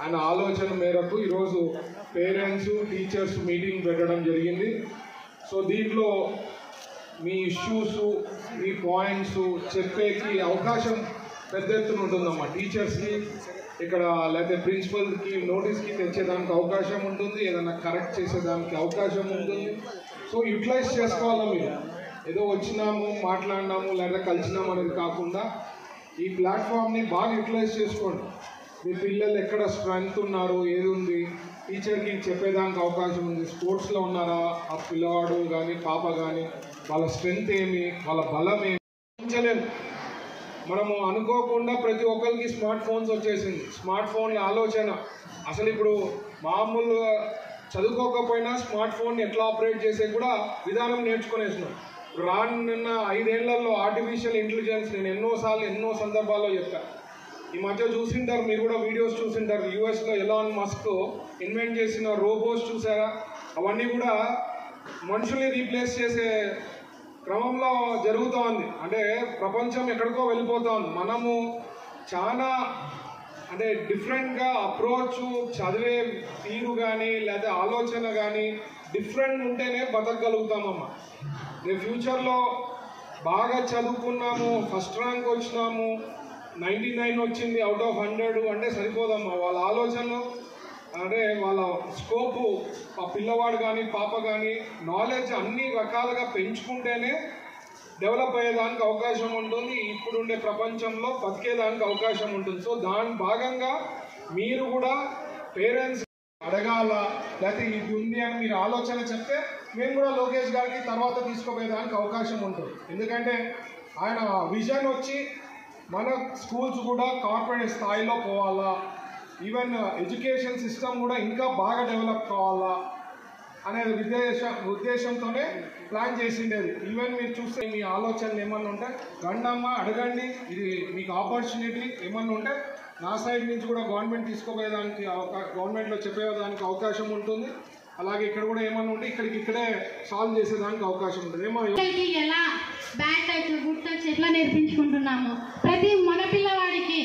ఆయన ఆలోచన మేరకు ఈరోజు పేరెంట్స్ టీచర్స్ మీటింగ్ పెట్టడం జరిగింది. సో దీంట్లో మీ ఇష్యూస్ మీ పాయింట్స్ చెప్పేకి అవకాశం పెద్ద ఎత్తున ఉంటుందమ్మా. టీచర్స్కి ఇక్కడ లేకపోతే ప్రిన్సిపల్కి నోటీస్కి తెచ్చేదానికి అవకాశం ఉంటుంది, ఏదైనా కరెక్ట్ చేసేదానికి అవకాశం ఉంటుంది. సో యూటిలైజ్ చేసుకోవాలా మీరు. ఏదో వచ్చినాము మాట్లాడినాము లేదా కలిసినాము అనేది కాకుండా ఈ ప్లాట్ఫామ్ని బాగా యూటిలైజ్ చేసుకోండి. మీ పిల్లలు ఎక్కడ స్ట్రెంగ్త్ ఉన్నారు, ఏది ఉంది, టీచర్కి చెప్పేదానికి అవకాశం ఉంది. స్పోర్ట్స్లో ఉన్నారా ఆ పిల్లవాడు కానీ పాప కానీ, వాళ్ళ స్ట్రెంగ్త్ ఏమి, వాళ్ళ బలం ఏమి ఉంచలేదు. మనము అనుకోకుండా ప్రతి ఒక్కరికి స్మార్ట్ ఫోన్స్ వచ్చేసింది. స్మార్ట్ ఫోన్ల ఆలోచన అసలు ఇప్పుడు మామూలుగా చదువుకోకపోయినా స్మార్ట్ ఫోన్ ఎట్లా ఆపరేట్ చేసే కూడా విధానం నేర్చుకునేసినాం. రానున్న 5 ఏళ్లలో ఆర్టిఫిషియల్ ఇంటెలిజెన్స్ నేను ఎన్నో సందర్భాల్లో చెప్తాను. ఈ మధ్య చూసింటారు, మీరు కూడా వీడియోస్ చూసింటారు. యూఎస్లో ఎలాన్ మస్క్ ఇన్వెంట్ చేసిన రోబోస్ చూసారా? అవన్నీ కూడా మనుషుల్ని రీప్లేస్ చేసే క్రమంలో జరుగుతూ ఉంది. అంటే ప్రపంచం ఎక్కడికో వెళ్ళిపోతూ ఉంది. మనము చాలా అంటే డిఫరెంట్గా అప్రోచ్, చదివే తీరు కానీ లేదా ఆలోచన కానీ డిఫరెంట్ ఉంటేనే బతకగలుగుతామమ్మా. రేపు ఫ్యూచర్లో బాగా చదువుకున్నాము, ఫస్ట్ ర్యాంక్ వచ్చినాము, 99 వచ్చింది అవుట్ ఆఫ్ 100 అంటే సరిపోదమ్మా. వాళ్ళ ఆలోచనలు అంటే వాళ్ళ స్కోపు, ఆ పిల్లవాడు కానీ పాప కానీ నాలెడ్జ్ అన్ని రకాలుగా పెంచుకుంటేనే డెవలప్ అయ్యేదానికి అవకాశం ఉంటుంది. ఇప్పుడుండే ప్రపంచంలో బతికేదానికి అవకాశం ఉంటుంది. సో దాని భాగంగా మీరు కూడా పేరెంట్స్ అడగాల, లేకపోతే ఇది ఉంది అని మీరు ఆలోచన చెప్తే మేము కూడా లోకేష్ గారికి తర్వాత తీసుకుపోయేదానికి అవకాశం ఉంటుంది. ఎందుకంటే ఆయన విజన్ వచ్చి మన స్కూల్స్ కూడా కార్పొరేట్ స్థాయిలో పోవాలా, ఈవెన్ ఎడ్యుకేషన్ సిస్టమ్ కూడా ఇంకా బాగా డెవలప్ కావాలా అనే ఉద్దేశంతోనే ప్లాన్ చేసిండేది. ఈవెన్ మీరు చూస్తే మీ ఆలోచనలు ఏమన్నా ఉంటే రండమ్మా అడగండి, ఇది మీకు ఆపర్చునిటీ ఏమన్నా ఉంటే నా సైడ్ నుంచి కూడా గవర్నమెంట్ తీసుకోపోయేదానికి గవర్నమెంట్లో చెప్పేదానికి అవకాశం ఉంటుంది. అలాగే ఇక్కడ కూడా ఏమన్నా ఉంటే ఇక్కడే సాల్వ్ చేసేదానికి అవకాశం ఉంటుంది. ఎలా బ్యాడ్ టచ్ గుడ్ టచ్ ఎట్లా నేర్పించుకుంటున్నాము, ప్రతి మన పిల్లవాడికి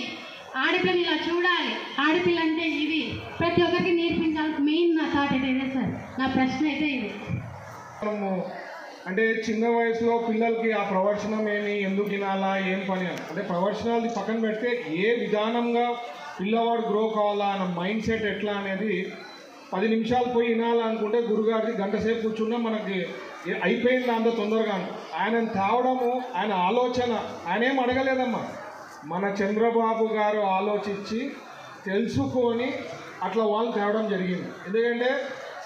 ఆడపిల్లని ఇలా చూడాలి, ఆడపిల్ల అంటే ఇది ప్రతి ఒక్కరికి నేర్పించాలి. మెయిన్ నా థాట్ అయితే ఇదే సార్, నా ప్రశ్న అయితే ఇది. మనము అంటే చిన్న వయసులో పిల్లలకి ఆ ప్రవచనం ఏమి, ఎందుకు వినాలా, ఏం పని అంటే ప్రవచనాలు పక్కన పెడితే ఏ విధానంగా పిల్లవాడు గ్రో కావాలా అన్న మైండ్ సెట్ ఎట్లా అనేది 10 నిమిషాలు పోయి వినాలనుకుంటే గురుగారికి గంట సేపు కూర్చున్నా మనకి అయిపోయింది అంత తొందరగా. ఆయనను తేవడము, ఆయన ఆలోచన, ఆయన ఏం అడగలేదమ్మా. మన చంద్రబాబు గారు ఆలోచించి తెలుసుకొని అట్లా వాళ్ళు తేవడం జరిగింది. ఎందుకంటే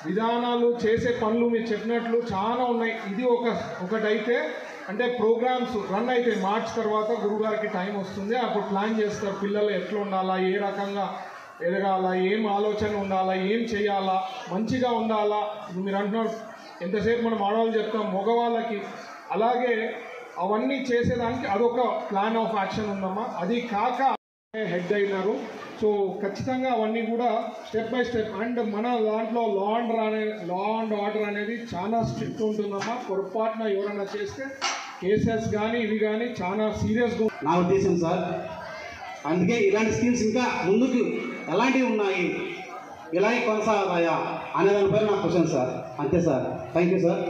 విధానాలు చేసే పనులు మీరు చెప్పినట్లు చాలా ఉన్నాయి. ఇది ఒకటైతే అంటే ప్రోగ్రామ్స్ రన్ అయితే మార్చ్ తర్వాత గురుగారికి టైం వస్తుంది, అప్పుడు ప్లాన్ చేస్తారు పిల్లలు ఎట్లా ఉండాలా, ఏ రకంగా ఎదగాల, ఏం ఆలోచన ఉండాలా, ఏం చేయాలా, మంచిగా ఉండాలా. ఇప్పుడు మీరు అంటున్నారు ఎంతసేపు మనం ఆడవాళ్ళు చెప్తాం మగవాళ్ళకి, అలాగే అవన్నీ చేసేదానికి అదొక ప్లాన్ ఆఫ్ యాక్షన్ ఉందమ్మా. అది కాక హెడ్ అయినారు. సో ఖచ్చితంగా అవన్నీ కూడా స్టెప్ బై స్టెప్. అండ్ మన దాంట్లో లా అండ్ ఆర్డర్ అనేది చాలా స్ట్రిక్ట్ ఉంటుందమ్మా. పొరపాటున ఎవరైనా చేస్తే కేసెస్ కానీ ఇవి కానీ చాలా సీరియస్గా నా ఉద్దేశం సార్. అందుకే ఇలాంటి స్కీమ్స్ ఇంకా ముందుకు ఎలాంటివి ఉన్నాయి, ఇలాగే కొనసాగుతాయా అనే దానిపై నా క్వశ్చన్ సార్. అంతే sir, thank you sir.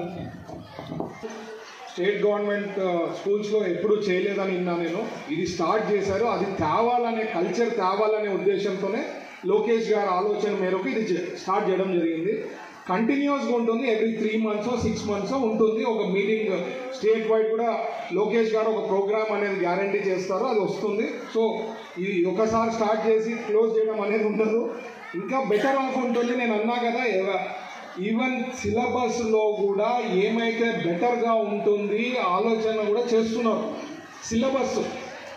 State government స్కూల్స్లో ఎప్పుడూ చేయలేదని విన్నా నేను. ఇది స్టార్ట్ చేశారు, అది తేవాలనే కల్చర్ తేవాలనే ఉద్దేశంతోనే లోకేష్ గారి ఆలోచన మేరకు ఇది స్టార్ట్ చేయడం జరిగింది. కంటిన్యూస్గా ఉంటుంది, ఎవ్రీ 3 months 6 months ఉంటుంది ఒక మీటింగ్. స్టేట్ వైడ్ కూడా లోకేష్ గారు ఒక ప్రోగ్రామ్ అనేది గ్యారంటీ చేస్తారు, అది వస్తుంది. సో ఇది ఒకసారి స్టార్ట్ చేసి క్లోజ్ చేయడం అనేది ఉండదు, ఇంకా బెటర్ ఆఫ్ ఉంటుంది. నేను అన్నా కదా, ఈవెన్ సిలబస్లో కూడా ఏమైతే బెటర్గా ఉంటుంది ఆలోచన కూడా చేస్తున్నారు. సిలబస్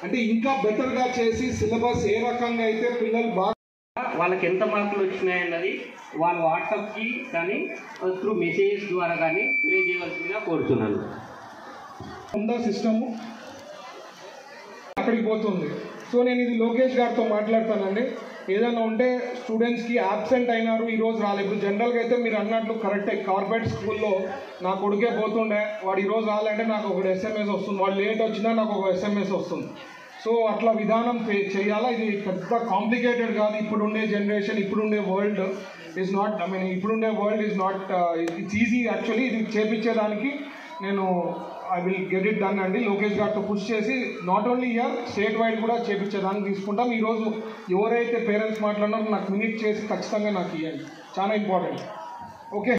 అంటే ఇంకా బెటర్గా చేసి సిలబస్ ఏ రకంగా అయితే పిల్లలు బాగా వాళ్ళకి ఎంత మార్కులు వచ్చినాయన్నది వాళ్ళ వాట్సాప్కి కానీ త్రూ మెసేజెస్ ద్వారా కానీ తెలియజేయవలసిందిగా కోరుతున్నాను. ఉందా సిస్టము అక్కడికి పోతుంది. సో నేను ఇది లోకేష్ గారితో మాట్లాడతానండి. ఏదైనా ఉంటే స్టూడెంట్స్కి యాబ్సెంట్ అయినారు, ఈరోజు రాలేదు. ఇప్పుడు జనరల్గా అయితే మీరు అన్నట్లు కరెక్టే, కార్పొరేట్ స్కూల్లో నా కొడుకే పోతుండే, వాడు ఈరోజు రాలంటే నాకు ఒక SMS వస్తుంది, వాడు లేట్ వచ్చినా నాకు ఒక SMS వస్తుంది. సో అట్లా విధానం చేయాలా. ఇది పెద్ద కాంప్లికేటెడ్ కాదు. ఇప్పుడుండే జనరేషన్, ఇప్పుడుండే world is not, I mean ఇప్పుడుండే world is not, it's easy actually. ఇది చేపించేదానికి నేను I will get it done అండి. లోకేష్ గారితో పుష్ చేసి not only year, state wide కూడా చేపించేదానికి తీసుకుంటాం. ఈరోజు ఎవరైతే పేరెంట్స్ మాట్లాడినారో నాకు మినిట్ చేసి ఖచ్చితంగా నాకు ఇవ్వండి, చాలా ఇంపార్టెంట్. ఓకే.